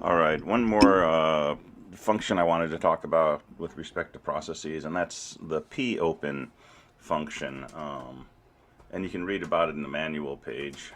All right, one more function I wanted to talk about with respect to processes, and that's the popen function. And you can read about it in the manual page.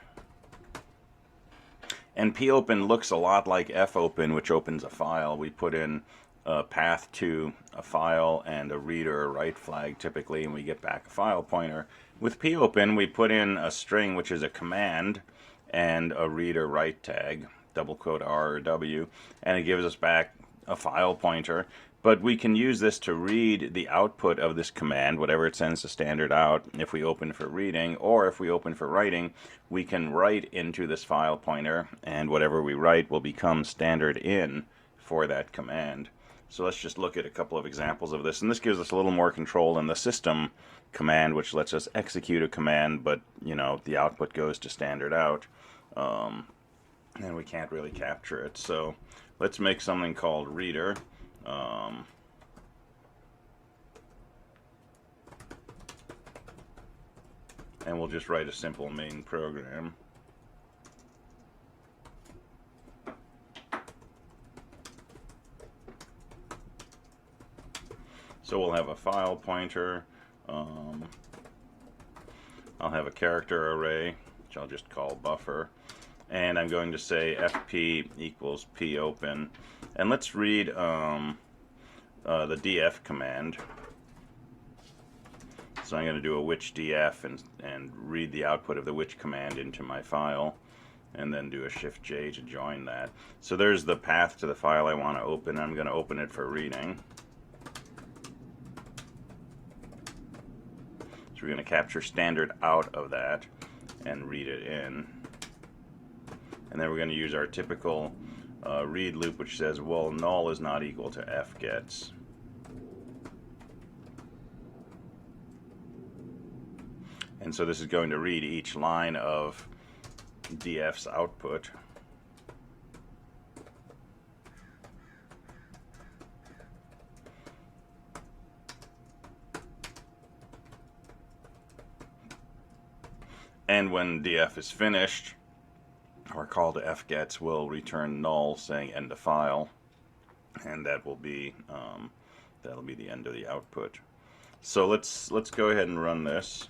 And popen looks a lot like fopen, which opens a file. We put in a path to a file and a read or a write flag typically, and we get back a file pointer. With popen, we put in a string, which is a command, and a read or write tag, double quote R or W, and it gives us back a file pointer. But we can use this to read the output of this command, whatever it sends to standard out, if we open for reading, or if we open for writing, we can write into this file pointer, and whatever we write will become standard in for that command. So let's just look at a couple of examples of this, and this gives us a little more control than the system command, which lets us execute a command, but the output goes to standard out, and we can't really capture it. So let's make something called reader. And we'll just write a simple main program. So we'll have a file pointer. I'll have a character array, which I'll just call buffer. And I'm going to say fp equals popen. And let's read the df command. So I'm going to do a which df and read the output of the which command into my file, and then do a shift J to join that. So there's the path to the file I want to open. I'm going to open it for reading. So we're going to capture standard out of that and read it in. And then we're going to use our typical read loop, which says, well, null is not equal to fgets. And so this is going to read each line of df's output. And when df is finished, our call to fgets will return null saying end of file, and that will be that'll be the end of the output. So let's go ahead and run this.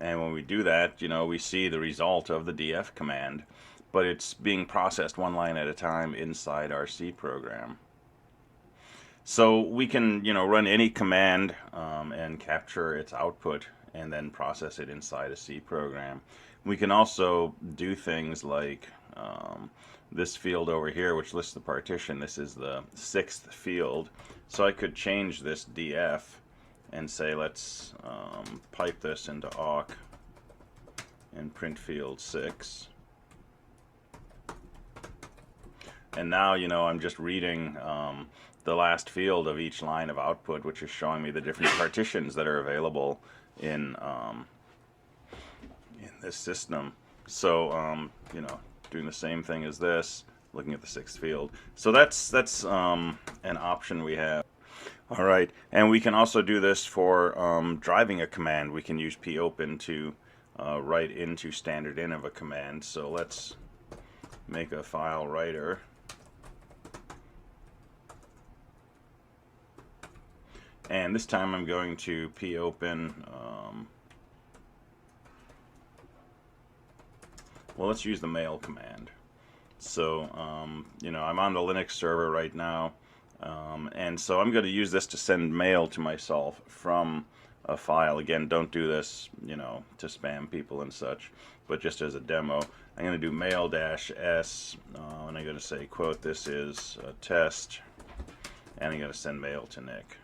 And when we do that, we see the result of the df command, but it's being processed one line at a time inside our C program. So we can, run any command and capture its output and then process it inside a C program. We can also do things like this field over here, which lists the partition. This is the 6th field. So I could change this df and say, let's pipe this into awk and print field 6. And now, I'm just reading the last field of each line of output, which is showing me the different partitions that are available in this system. So, doing the same thing as this, looking at the 6th field. So that's an option we have. All right, and we can also do this for driving a command. We can use popen to write into standard in of a command. So let's make a file writer. And this time I'm going to popen, well, let's use the mail command. So, I'm on the Linux server right now. And so I'm going to use this to send mail to myself from a file. Again, don't do this, to spam people and such, but just as a demo. I'm going to do mail-s, and I'm going to say, quote, this is a test, and I'm going to send mail to Nick.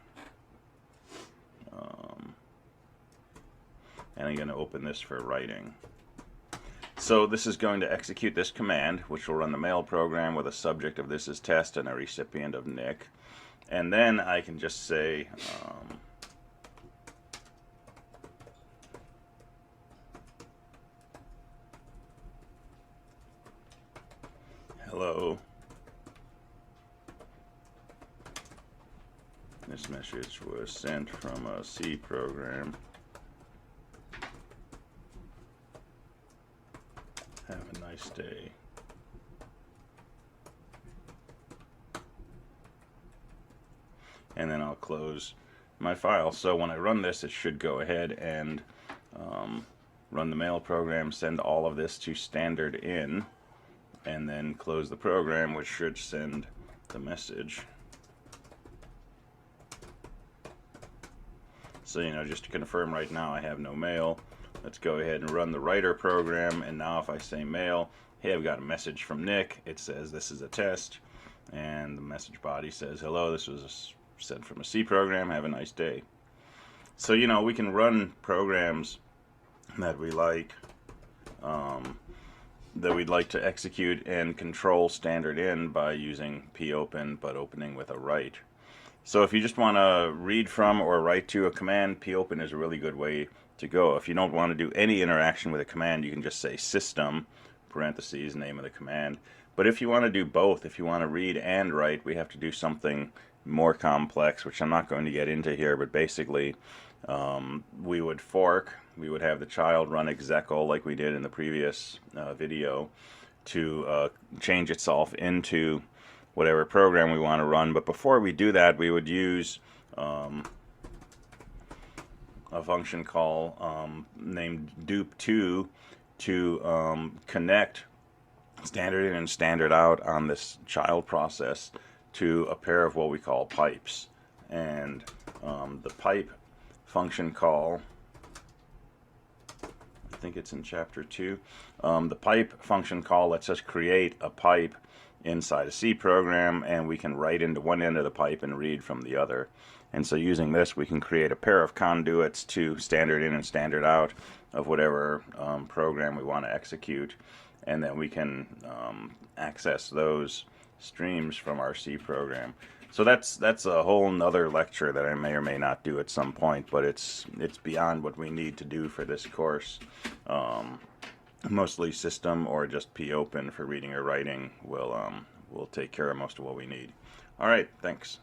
And I'm going to open this for writing. So this is going to execute this command, which will run the mail program with a subject of this is test and a recipient of Nick. And then I can just say, hello. This message was sent from a C program. Have a nice day. And then I'll close my file. So when I run this, it should go ahead and run the mail program, send all of this to standard in, and then close the program, which should send the message. So, you know, just to confirm right now, I have no mail. Let's go ahead and run the writer program, and now if I say mail, hey, I've got a message from Nick. It says this is a test, and the message body says, hello, this was sent from a C program, have a nice day. So, you know, we can run programs that we like, that we'd like to execute and control standard in by using popen, but opening with a write. So if you just want to read from or write to a command, popen is a really good way to go. If you don't want to do any interaction with a command, you can just say system, parentheses, name of the command. But if you want to do both, if you want to read and write, we have to do something more complex, which I'm not going to get into here, but basically we would fork, we would have the child run execl like we did in the previous video to change itself into whatever program we want to run. But before we do that, we would use a function call named dupe2 to connect standard in and standard out on this child process to a pair of what we call pipes. And the pipe function call, I think it's in chapter 2, the pipe function call lets us create a pipe inside a C program, and we can write into one end of the pipe and read from the other. And so using this, we can create a pair of conduits to standard in and standard out of whatever program we want to execute, and then we can access those streams from our C program. So that's a whole nother lecture that I may or may not do at some point, but it's beyond what we need to do for this course. Mostly system or just popen for reading or writing will take care of most of what we need. All right, thanks.